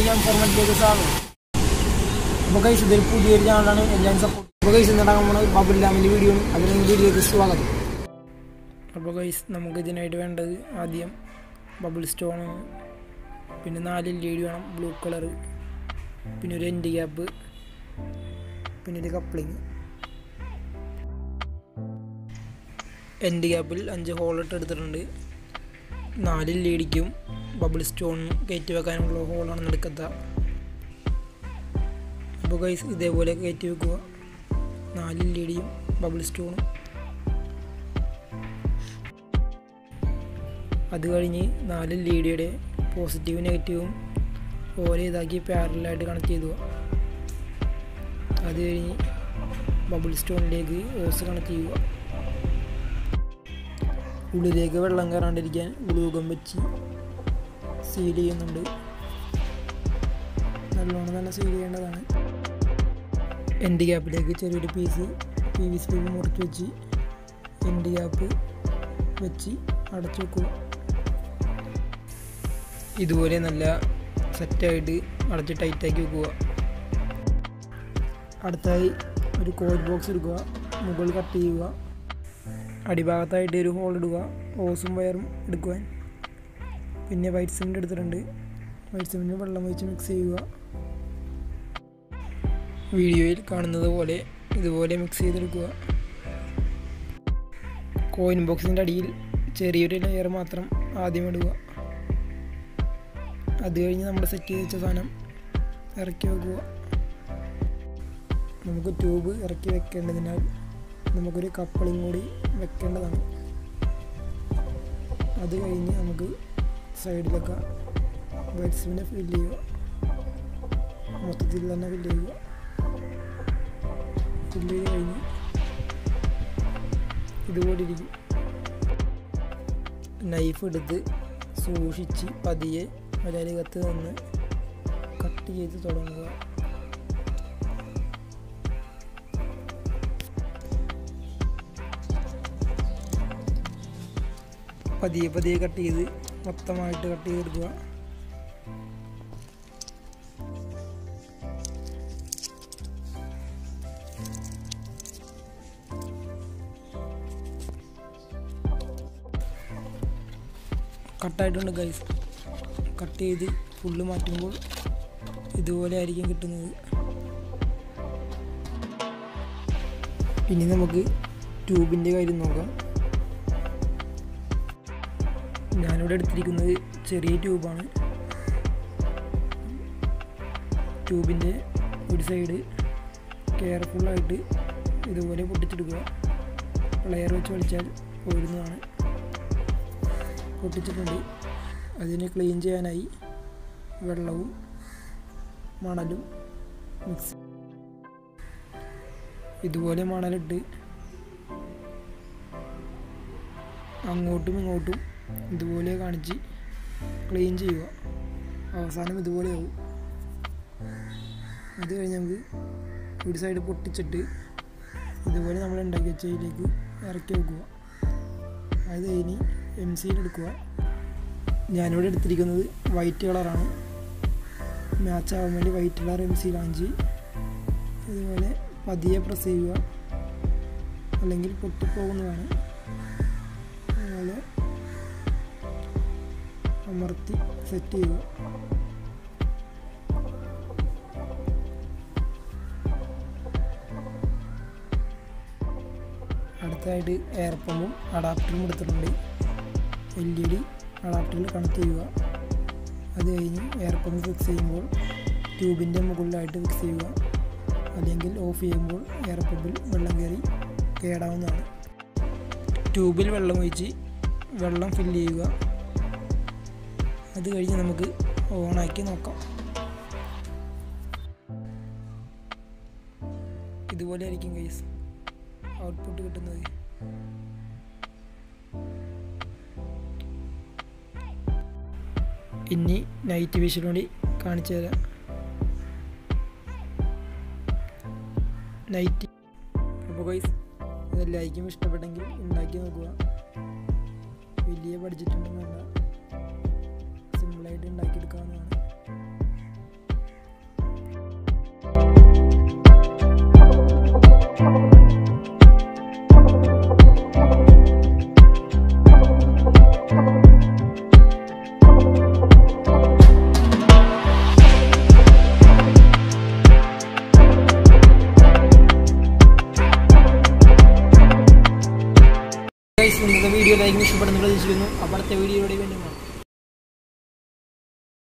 ഞാൻ ഫോർമാറ്റിലേക്ക് സാധനം. അപ്പോൾ ഗൈസ് ഇതൊരു പുതിയൊരു ചാനലാണ്, എല്ലാവരും സപ്പോർട്ട്. അപ്പോൾ ഗൈസ് ഇന്നിട്ട് നമ്മൾ ബബിൾ ലാമിൻ്റെ വീഡിയോ ആണ്. അതിന് വീഡിയോയ്ക്ക് സ്വാഗതം. അപ്പോൾ ഗൈസ് നമുക്ക് ഇതിനായിട്ട് വേണ്ടത് ആദ്യം ബബിൾ സ്റ്റോണ്, പിന്നെ 4 LED വേണം ബ്ലൂ കളർ, പിന്നെ ഒരു എൻഡ് ക്യാപ്പ്, പിന്നെ ഒരു കപ്ലിങ്. എൻഡ് ക്യാപ്പിൽ 5 ഹോളിട്ട് എടുത്തിട്ടുണ്ട്. 4 LEDക്കും ബബിൾ സ്റ്റോണും കയറ്റി വെക്കാനുള്ള ഹോളാണ് എടുക്കുക. അപ്പോൾ ഗൈസ് ഇതേപോലെ കയറ്റി വെക്കുക, 4 LEDയും ബബിൾ സ്റ്റോണും. അത് കഴിഞ്ഞ് 4 LEDയുടെ പോസിറ്റീവും നെഗറ്റീവും ഓരോ ഇതാക്കി പാരലായിട്ട് കണക്ട് ചെയ്തു. അത് കഴിഞ്ഞ് ബബിൾ സ്റ്റോണിലേക്ക് ഓസ് കണക്ട് ചെയ്യുക. ഉള്ളിലേക്ക് വെള്ളം കയറാണ്ടിരിക്കാൻ ഗ്ലൂഗം വെച്ച് സീൽ ചെയ്യുന്നുണ്ട്. നല്ലോണം തന്നെ സീൽ ചെയ്യേണ്ടതാണ്. എൻഡ് ക്യാപ്പിലേക്ക് ചെറിയൊരു പീസ് PVC പൈപ്പ് മുറിച്ച് വെച്ച് എൻഡ് ക്യാപ്പ് വെച്ച് അടച്ചു വെക്കുക. ഇതുപോലെ നല്ല സെറ്റായിട്ട് അടച്ച് ടൈറ്റാക്കി വെക്കുക. അടുത്തായി ഒരു കോയിൽ ബോക്സ് എടുക്കുക, മുകളിൽ കട്ട് ചെയ്യുക, അടിഭാഗത്തായിട്ട് ഒരു ഹോൾ ഇടുക, ഓസും വയറും എടുക്കുവാൻ. പിന്നെ വൈറ്റ് സിമെൻറ്റ് എടുത്തിട്ടുണ്ട്. വൈറ്റ് സിമെൻറ്റ് വെള്ളം ഒഴിച്ച് മിക്സ് ചെയ്യുക. വീഡിയോയിൽ കാണുന്നത് പോലെ ഇതുപോലെ മിക്സ് ചെയ്തെടുക്കുക. കോയിൻ ബോക്സിൻ്റെ അടിയിൽ ചെറിയൊരു ലെയർ മാത്രം ആദ്യം ഇടുക. അത് കഴിഞ്ഞ് നമ്മൾ സെറ്റ് ചെയ്ത് വെച്ച സാധനം ഇറക്കി വെക്കുക. നമുക്ക് ട്യൂബ് ഇറക്കി വെക്കേണ്ടതിനാൽ നമുക്കൊരു കപ്പിളിങ് കൂടി വെക്കേണ്ടതാണ്. അത് കഴിഞ്ഞ് നമുക്ക് സൈഡിലൊക്കെ വൈറ്റ് സിമെൻറ്റ് ഫില്ല് ചെയ്യുക. മൊത്തത്തിൽ തന്നെ ഫില്ല് ചെയ്യുക. ഫില്ല് ചെയ്ത് കഴിഞ്ഞ് ഇതുപോലെ ഇരിക്കും. നൈഫ് എടുത്ത് സൂക്ഷിച്ച് പതിയെ ഒരകത്ത് നിന്ന് കട്ട് ചെയ്ത് തുടങ്ങുക. പതിയെ പതിയെ കട്ട് ചെയ്ത് മൊത്തമായിട്ട് കട്ട് ചെയ്തെടുക്കുക. കട്ടായിട്ടുണ്ട് ഗൈസ്. കട്ട് ചെയ്ത് ഫുള്ള് മാറ്റുമ്പോൾ ഇതുപോലെ ആയിരിക്കും കിട്ടുന്നത്. ഇനി നമുക്ക് ട്യൂബിൻ്റെ കാര്യം നോക്കാം. ഞാനിവിടെ എടുത്തിരിക്കുന്നത് ചെറിയ ട്യൂബാണ്. ട്യൂബിൻ്റെ ഒരു സൈഡ് കെയർഫുള്ളായിട്ട് ഇതുപോലെ പൊട്ടിച്ചെടുക്കുക. പ്ലെയർ വെച്ച് വലിച്ചാൽ പോരുന്നതാണ്. പൊട്ടിച്ചിട്ടുണ്ട്. അതിനെ ക്ലീൻ ചെയ്യാനായി വെള്ളവും മണലും മിക്സ് ഇതുപോലെ മണലിട്ട് അങ്ങോട്ടും ഇങ്ങോട്ടും ഇതുപോലെ കാണിച്ച് ക്ലീൻ ചെയ്യുക. അവസാനം ഇതുപോലെയാവും. അത് കഴിഞ്ഞ് നമുക്ക് ഒരു സൈഡ് പൊട്ടിച്ചിട്ട് ഇതുപോലെ നമ്മൾ ഉണ്ടാക്കി വെച്ചതിലേക്ക് ഇറക്കി വെക്കുക. അത് കഴിഞ്ഞ് MC എടുക്കുക. ഞാനിവിടെ എടുത്തിരിക്കുന്നത് വൈറ്റ് കളറാണ്. മാച്ച് ആവാൻ വേണ്ടി വൈറ്റ് കളർ MC വാങ്ങിച്ച് ഇതുപോലെ പതിയെ പ്രസ് ചെയ്യുക, അല്ലെങ്കിൽ പൊട്ടിപ്പോകുന്നതാണ്. അതുപോലെ അമർത്തി സെറ്റ് ചെയ്യുക. അടുത്തായിട്ട് എയർ പമ്പും അഡാപ്റ്ററും എടുത്തിട്ടുണ്ട്. LED അഡാപ്റ്ററിൽ കണക്ട് ചെയ്യുക. അത് കഴിഞ്ഞ് എയർ പമ്പ് ഫിക്സ് ചെയ്യുമ്പോൾ ട്യൂബിൻ്റെ മുകളിലായിട്ട് ഫിക്സ് ചെയ്യുക, അല്ലെങ്കിൽ ഓഫ് ചെയ്യുമ്പോൾ എയർ പമ്പിൽ വെള്ളം കയറി കേടാവുന്നതാണ്. ട്യൂബിൽ വെള്ളം ഒഴിച്ച് വെള്ളം ഫില്ല് ചെയ്യുക. അത് കഴിഞ്ഞ് നമുക്ക് ഓണാക്കി നോക്കാം. ഇതുപോലെ ആയിരിക്കും ഗൈസ് ഔട്ട്പുട്ട് കിട്ടുന്നത്. ഇനി നൈറ്റ് വിഷൻ കൂടി കാണിച്ചു തരാം. നൈറ്റ്. അപ്പോൾ ഗൈസ് ഇതെല്ലാവർക്കും ഇഷ്ടപ്പെട്ടെങ്കിൽ ഉണ്ടാക്കി നോക്കുക. വലിയ ബഡ്ജറ്റ് ഒന്നും വേണ്ട, സിമ്പിളായിട്ട് ഉണ്ടാക്കിയെടുക്കാവുന്നതാണ്. ഇന്നത്തെ വീഡിയോ ലൈക്ക് ഇഷ്ടപ്പെടുന്ന പ്രതീക്ഷിക്കുന്നു. അപ്പോൾ അടുത്ത വീഡിയോയുടെ വീണ്ടും